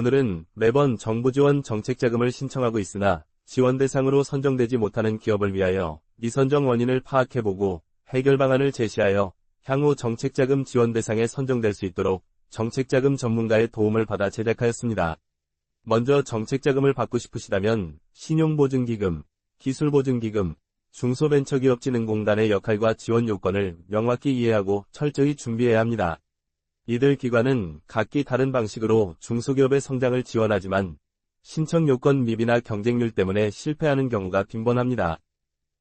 오늘은 매번 정부 지원 정책자금을 신청하고 있으나 지원 대상으로 선정되지 못하는 기업을 위하여 미선정 원인을 파악해보고 해결 방안을 제시하여 향후 정책자금 지원 대상에 선정될 수 있도록 정책자금 전문가의 도움을 받아 제작하였습니다. 먼저 정책자금을 받고 싶으시다면 신용보증기금, 기술보증기금, 중소벤처기업진흥공단의 역할과 지원 요건을 명확히 이해하고 철저히 준비해야 합니다. 이들 기관은 각기 다른 방식으로 중소기업의 성장을 지원하지만 신청 요건 미비나 경쟁률 때문에 실패하는 경우가 빈번합니다.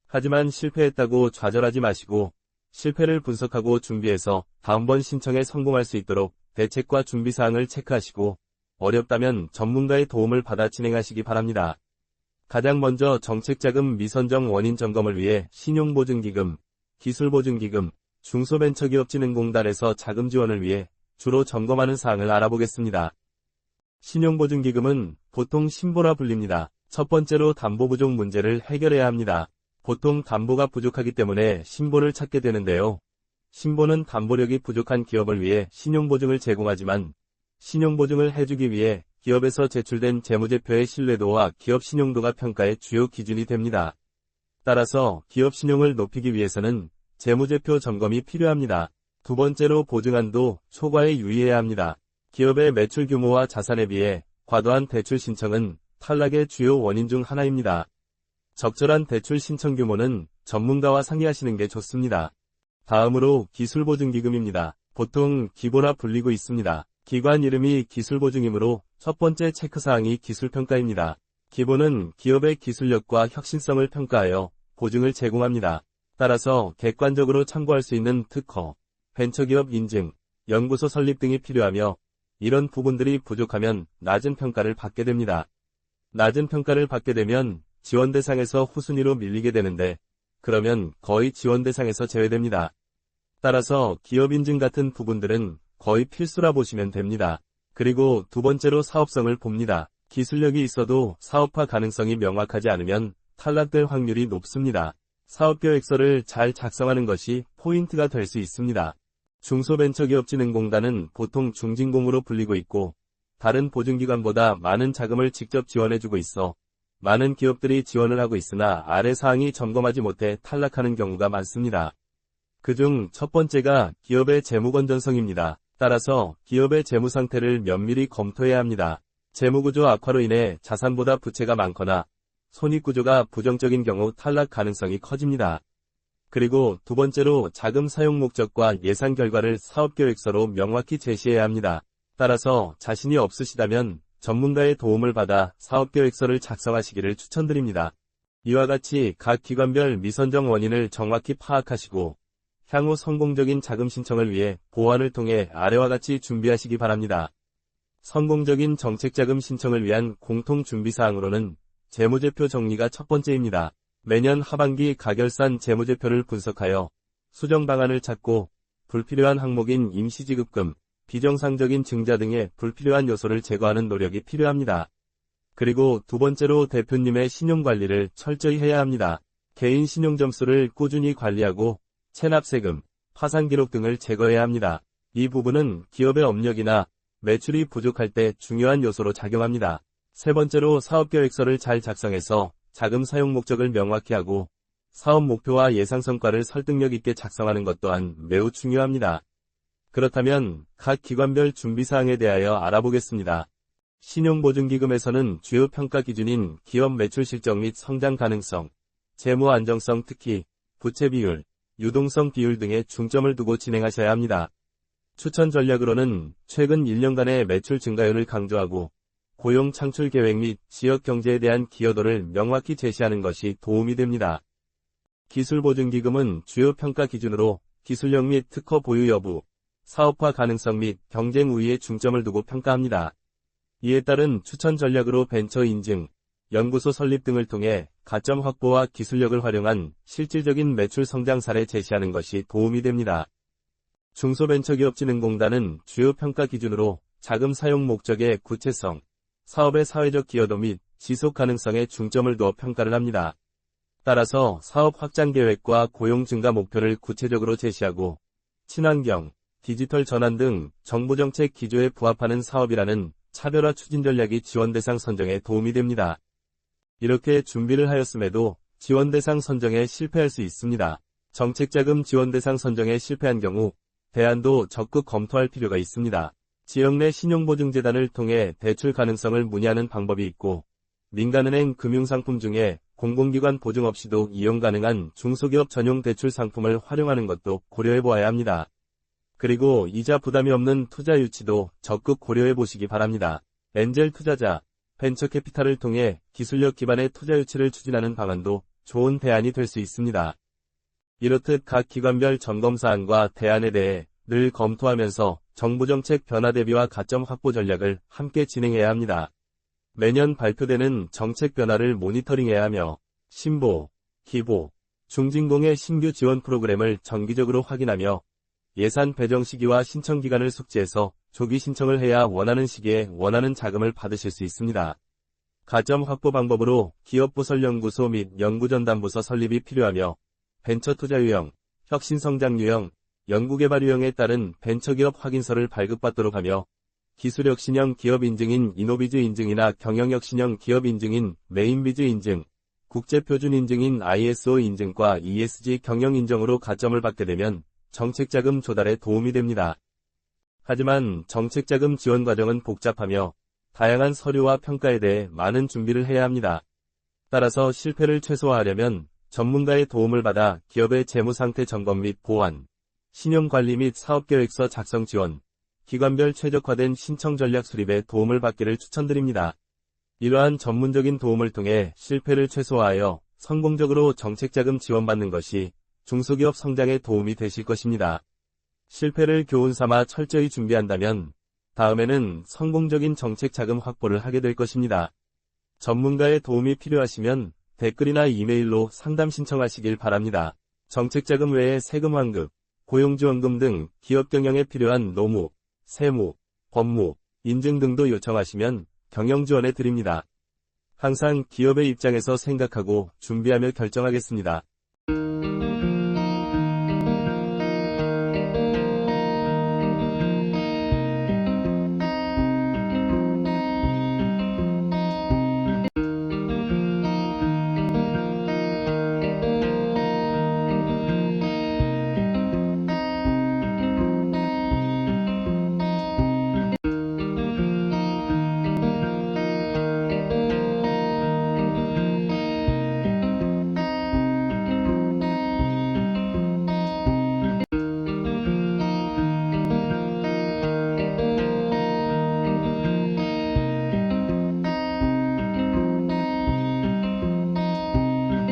하지만 실패했다고 좌절하지 마시고 실패를 분석하고 준비해서 다음번 신청에 성공할 수 있도록 대책과 준비사항을 체크하시고 어렵다면 전문가의 도움을 받아 진행하시기 바랍니다. 가장 먼저 정책자금 미선정 원인 점검을 위해 신용보증기금, 기술보증기금, 중소벤처기업진흥공단에서 자금 지원을 위해 주로 점검하는 사항을 알아보겠습니다. 신용보증기금은 보통 신보라 불립니다. 첫 번째로 담보 부족 문제를 해결해야 합니다. 보통 담보가 부족하기 때문에 신보를 찾게 되는데요. 신보는 담보력이 부족한 기업을 위해 신용보증을 제공하지만 신용보증을 해주기 위해 기업에서 제출된 재무제표의 신뢰도와 기업 신용도가 평가의 주요 기준이 됩니다. 따라서 기업 신용을 높이기 위해서는 재무제표 점검이 필요합니다. 두 번째로 보증한도 초과에 유의해야 합니다. 기업의 매출 규모와 자산에 비해 과도한 대출 신청은 탈락의 주요 원인 중 하나입니다. 적절한 대출 신청 규모는 전문가와 상의하시는 게 좋습니다. 다음으로 기술보증기금입니다. 보통 기보라 불리고 있습니다. 기관 이름이 기술보증이므로 첫 번째 체크사항이 기술평가입니다. 기보는 기업의 기술력과 혁신성을 평가하여 보증을 제공합니다. 따라서 객관적으로 참고할 수 있는 특허, 벤처기업 인증, 연구소 설립 등이 필요하며 이런 부분들이 부족하면 낮은 평가를 받게 됩니다. 낮은 평가를 받게 되면 지원 대상에서 후순위로 밀리게 되는데 그러면 거의 지원 대상에서 제외됩니다. 따라서 기업 인증 같은 부분들은 거의 필수라 보시면 됩니다. 그리고 두 번째로 사업성을 봅니다. 기술력이 있어도 사업화 가능성이 명확하지 않으면 탈락될 확률이 높습니다. 사업계획서를 잘 작성하는 것이 포인트가 될 수 있습니다. 중소벤처기업진흥공단은 보통 중진공으로 불리고 있고 다른 보증기관보다 많은 자금을 직접 지원해주고 있어 많은 기업들이 지원을 하고 있으나 아래 사항이 점검하지 못해 탈락하는 경우가 많습니다. 그중 첫 번째가 기업의 재무 건전성입니다. 따라서 기업의 재무 상태를 면밀히 검토해야 합니다. 재무구조 악화로 인해 자산보다 부채가 많거나 손익구조가 부정적인 경우 탈락 가능성이 커집니다. 그리고 두 번째로 자금 사용 목적과 예상 결과를 사업계획서로 명확히 제시해야 합니다. 따라서 자신이 없으시다면 전문가의 도움을 받아 사업계획서를 작성하시기를 추천드립니다. 이와 같이 각 기관별 미선정 원인을 정확히 파악하시고 향후 성공적인 자금 신청을 위해 보완을 통해 아래와 같이 준비하시기 바랍니다. 성공적인 정책자금 신청을 위한 공통준비사항으로는 재무제표 정리가 첫 번째입니다. 매년 하반기 가결산 재무제표를 분석하여 수정 방안을 찾고 불필요한 항목인 임시지급금, 비정상적인 증자 등의 불필요한 요소를 제거하는 노력이 필요합니다. 그리고 두 번째로 대표님의 신용관리를 철저히 해야 합니다. 개인 신용점수를 꾸준히 관리하고 체납세금, 파산기록 등을 제거해야 합니다. 이 부분은 기업의 업력이나 매출이 부족할 때 중요한 요소로 작용합니다. 세 번째로 사업계획서를 잘 작성해서 자금 사용 목적을 명확히 하고 사업 목표와 예상 성과를 설득력 있게 작성하는 것 또한 매우 중요합니다. 그렇다면 각 기관별 준비사항에 대하여 알아보겠습니다. 신용보증기금에서는 주요 평가 기준인 기업 매출 실적 및 성장 가능성, 재무 안정성 특히 부채 비율, 유동성 비율 등에 중점을 두고 진행하셔야 합니다. 추천 전략으로는 최근 1년간의 매출 증가율을 강조하고 고용 창출 계획 및 지역 경제에 대한 기여도를 명확히 제시하는 것이 도움이 됩니다. 기술보증기금은 주요 평가 기준으로 기술력 및 특허 보유 여부, 사업화 가능성 및 경쟁 우위에 중점을 두고 평가합니다. 이에 따른 추천 전략으로 벤처 인증, 연구소 설립 등을 통해 가점 확보와 기술력을 활용한 실질적인 매출 성장 사례 제시하는 것이 도움이 됩니다. 중소벤처기업진흥공단은 주요 평가 기준으로 자금 사용 목적의 구체성, 사업의 사회적 기여도 및 지속 가능성에 중점을 두어 평가를 합니다. 따라서 사업 확장 계획과 고용 증가 목표를 구체적으로 제시하고 친환경, 디지털 전환 등 정부 정책 기조에 부합하는 사업이라는 차별화 추진 전략이 지원 대상 선정에 도움이 됩니다. 이렇게 준비를 하였음에도 지원 대상 선정에 실패할 수 있습니다. 정책자금 지원 대상 선정에 실패한 경우 대안도 적극 검토할 필요가 있습니다. 지역 내 신용보증재단을 통해 대출 가능성을 문의하는 방법이 있고, 민간은행 금융상품 중에 공공기관 보증 없이도 이용 가능한 중소기업 전용 대출 상품을 활용하는 것도 고려해 보아야 합니다. 그리고 이자 부담이 없는 투자 유치도 적극 고려해 보시기 바랍니다. 엔젤 투자자, 벤처캐피탈을 통해 기술력 기반의 투자 유치를 추진하는 방안도 좋은 대안이 될 수 있습니다. 이렇듯 각 기관별 점검사항과 대안에 대해 늘 검토하면서 정부정책 변화 대비와 가점 확보 전략을 함께 진행해야 합니다. 매년 발표되는 정책 변화를 모니터링해야 하며 신보, 기보, 중진공의 신규 지원 프로그램을 정기적으로 확인하며 예산 배정 시기와 신청 기간을 숙지해서 조기 신청을 해야 원하는 시기에 원하는 자금을 받으실 수 있습니다. 가점 확보 방법으로 기업부설연구소 및 연구전담부서 설립이 필요하며 벤처투자 유형, 혁신성장 유형, 연구개발 유형에 따른 벤처기업 확인서를 발급받도록 하며 기술혁신형 기업 인증인 이노비즈 인증이나 경영혁신형 기업 인증인 메인비즈 인증, 국제표준 인증인 ISO 인증과 ESG 경영 인정으로 가점을 받게 되면 정책자금 조달에 도움이 됩니다. 하지만 정책자금 지원 과정은 복잡하며 다양한 서류와 평가에 대해 많은 준비를 해야 합니다. 따라서 실패를 최소화하려면 전문가의 도움을 받아 기업의 재무상태 점검 및 보완, 신용관리 및 사업계획서 작성 지원, 기관별 최적화된 신청 전략 수립에 도움을 받기를 추천드립니다. 이러한 전문적인 도움을 통해 실패를 최소화하여 성공적으로 정책자금 지원받는 것이 중소기업 성장에 도움이 되실 것입니다. 실패를 교훈 삼아 철저히 준비한다면 다음에는 성공적인 정책자금 확보를 하게 될 것입니다. 전문가의 도움이 필요하시면 댓글이나 이메일로 상담 신청하시길 바랍니다. 정책자금 외에 세금 환급, 고용지원금 등 기업 경영에 필요한 노무, 세무, 법무, 인증 등도 요청하시면 경영 지원해 드립니다. 항상 기업의 입장에서 생각하고 준비하며 결정하겠습니다.